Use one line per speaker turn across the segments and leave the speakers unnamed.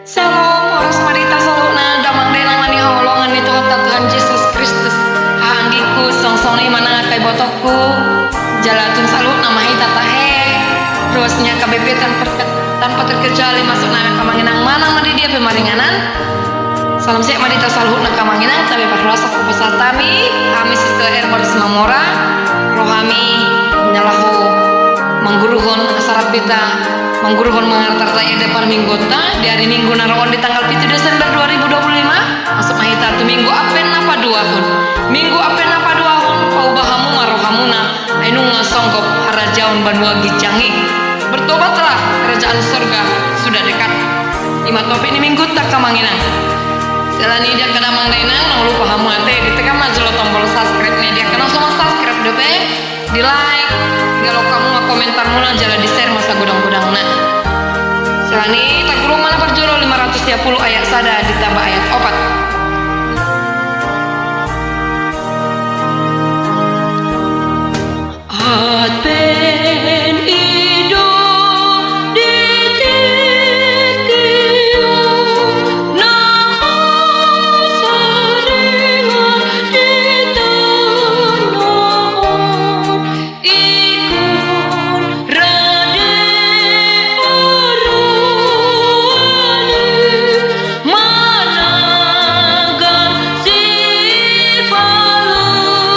Shalom, oras marita saluna damang denang mani haolongan itu kata Tuhan Yesus Kristus. Hanggiku songsoni mana kai botokku jalatun salut nama hita tahe. Terusnya KBP tanpa terkecuali masuk na kamanginang mana madi dia pemaringanan. Salam siap marita salut na kamanginang tapi parasa kupasatami kami Sister Erbaris Mamora rohami nyalahu mengguruhon asarat pita mengguruhon mengartarta ide par minggota di hari Minggu narawan di tanggal 7 Desember 2025 masuk mahita tu minggu apen apa dua hun minggu apen apa dua hun paubahamu marohamuna ainu ngasonggop harajaun banua gicangi bertobatlah kerajaan surga sudah dekat lima topik ini minggu tak kamanginang selani dia kadang mangdainang nang lupa hamu ate ditekan majelo tombol subscribe nih dia kenal sama subscribe dp di like kalau kamu mau komentar mula jalan di share masa gudang-gudang nak selani tak kurung mana berjoro 530 ayat sada ditambah ayat 4 Advent ido di tikiu nama saringan di tanah ikut rade orani managan si paluani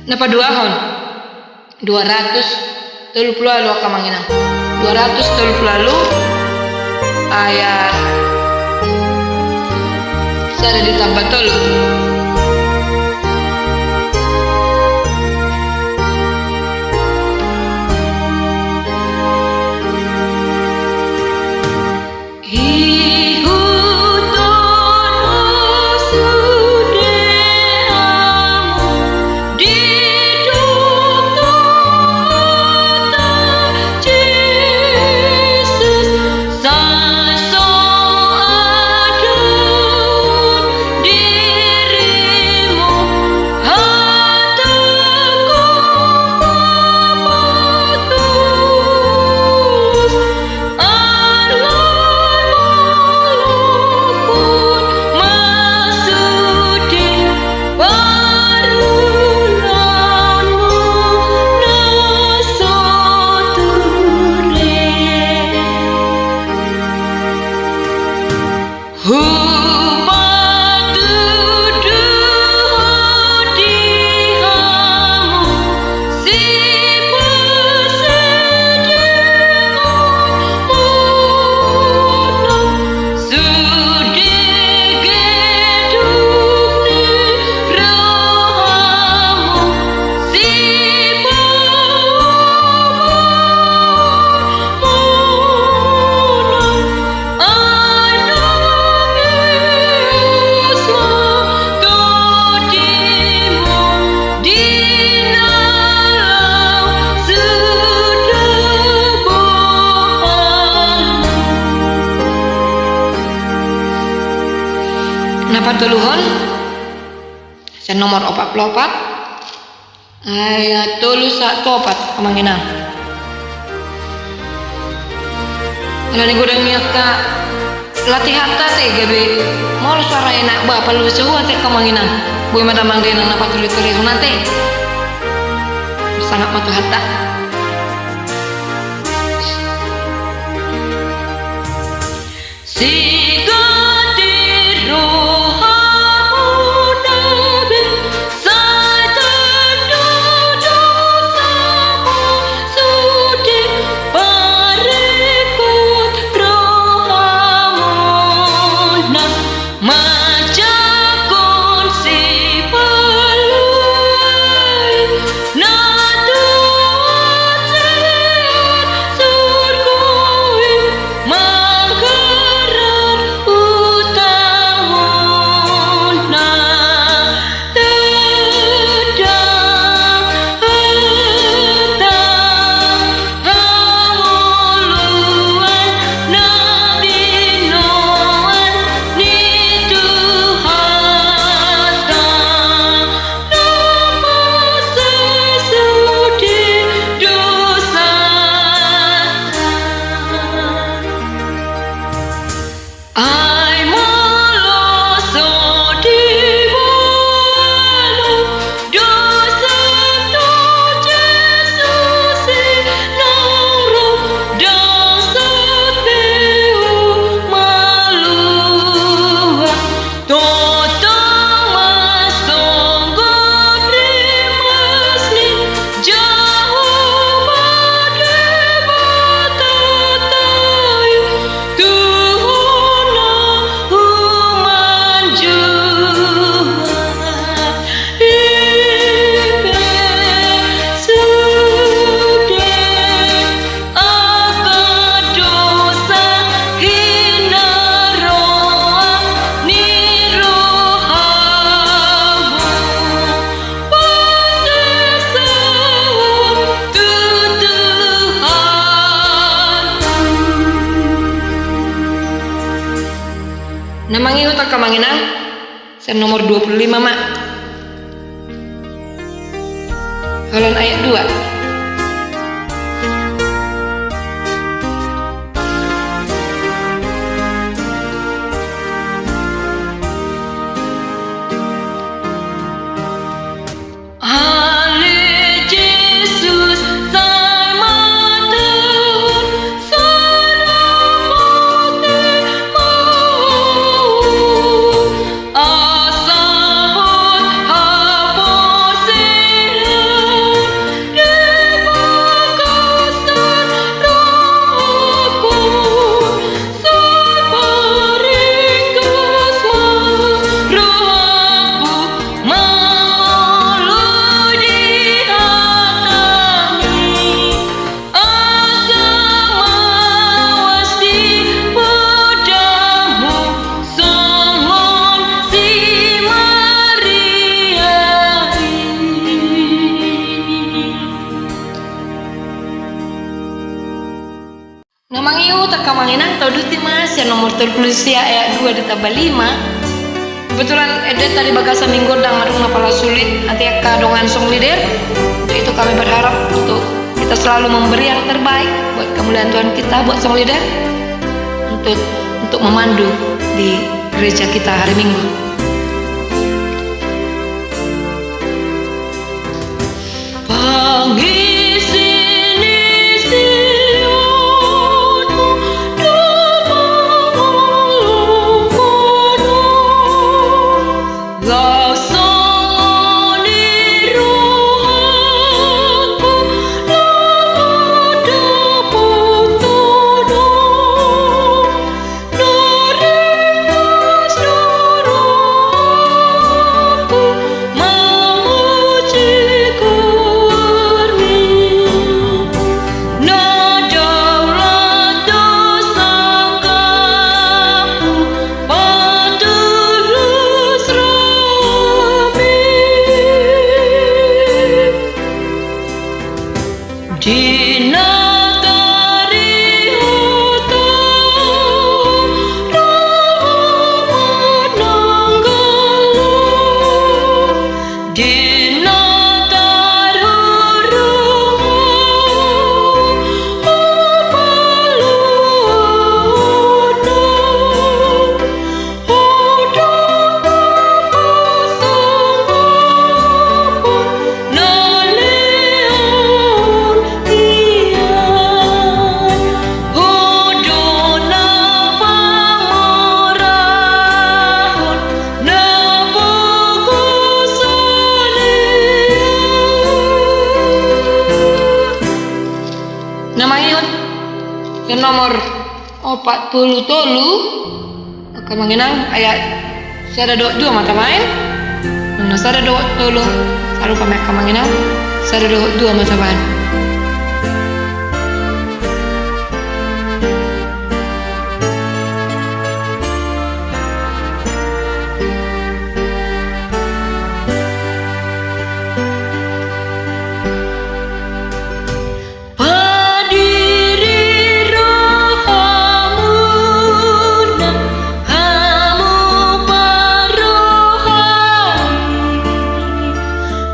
Napa dua hon 230 lalu kamanginang 230 lalu ayat sada ditambah tolu Napa tuluhon sen nomor 44 ayat 34 kamanginang Alani godang niat ka latihan teh gabe mau suara enak ba palu coba teh kamanginan boy madamang de nang napa tuli-tuli hunate sangat matu hatta Namangi utak kamanginang sen nomor 25 mak Holon ayat 2 Namangiu takamanginang toduti mas yang nomor terpulusia ayat 2 ditambah 5 kebetulan edet tadi bagasa minggu dang marung napala sulit nanti kadongan song lider untuk itu kami berharap untuk kita selalu memberi yang terbaik buat kemuliaan Tuhan kita buat song lider untuk memandu di gereja kita hari Minggu. dan nomor 43 kemanginang ayat sada dua mata main nang sada tolu saru kami kemanginang sada dua mata main.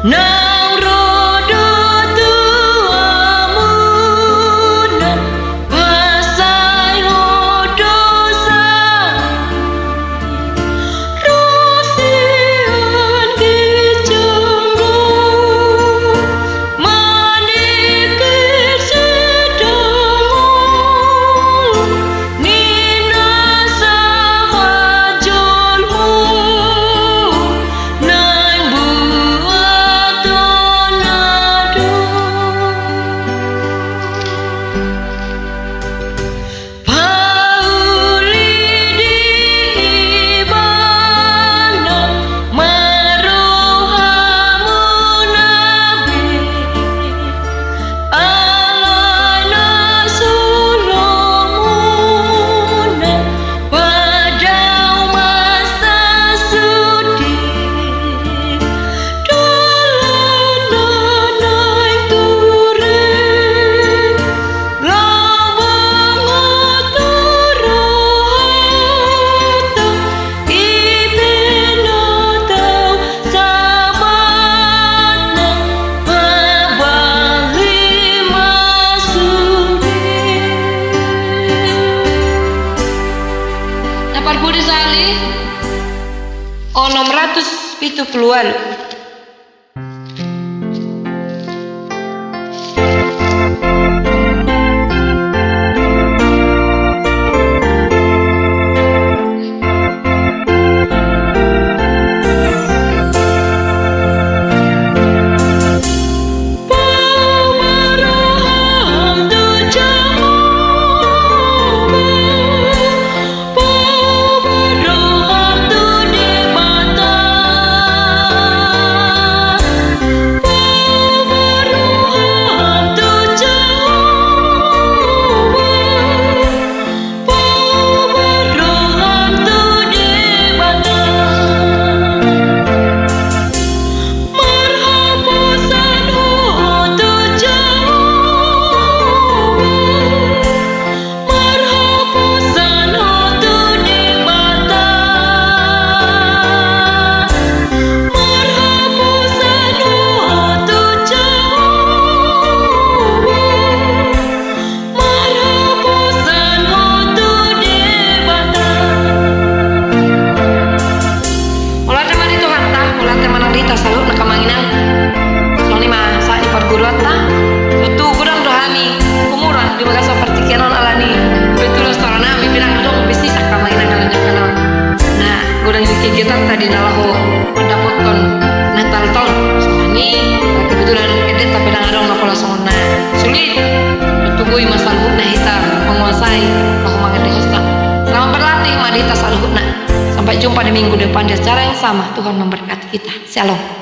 Nang rodo tuamunan pasai hodosan rosian kicengro manikir sedangol nina sahajolmu nang buat
Budi Sali 670. Salut nak kamanginang soni mah sa di perguruan ta betu kurang rohani umuran di bagas seperti kenon alani betul restorana mi bilang dong bisnis sak kamanginang alani kenal nah kurang kegiatan tadi nalaho pendapatan natal tahun somani kebetulan edet tapi nang adong nakola sona sulit betugui masal hubna hitam menguasai aku mangan di hosta selamat berlatih madita saluhna. Sampai jumpa di minggu depan di acara yang sama. Tuhan memberkati kita. Shalom.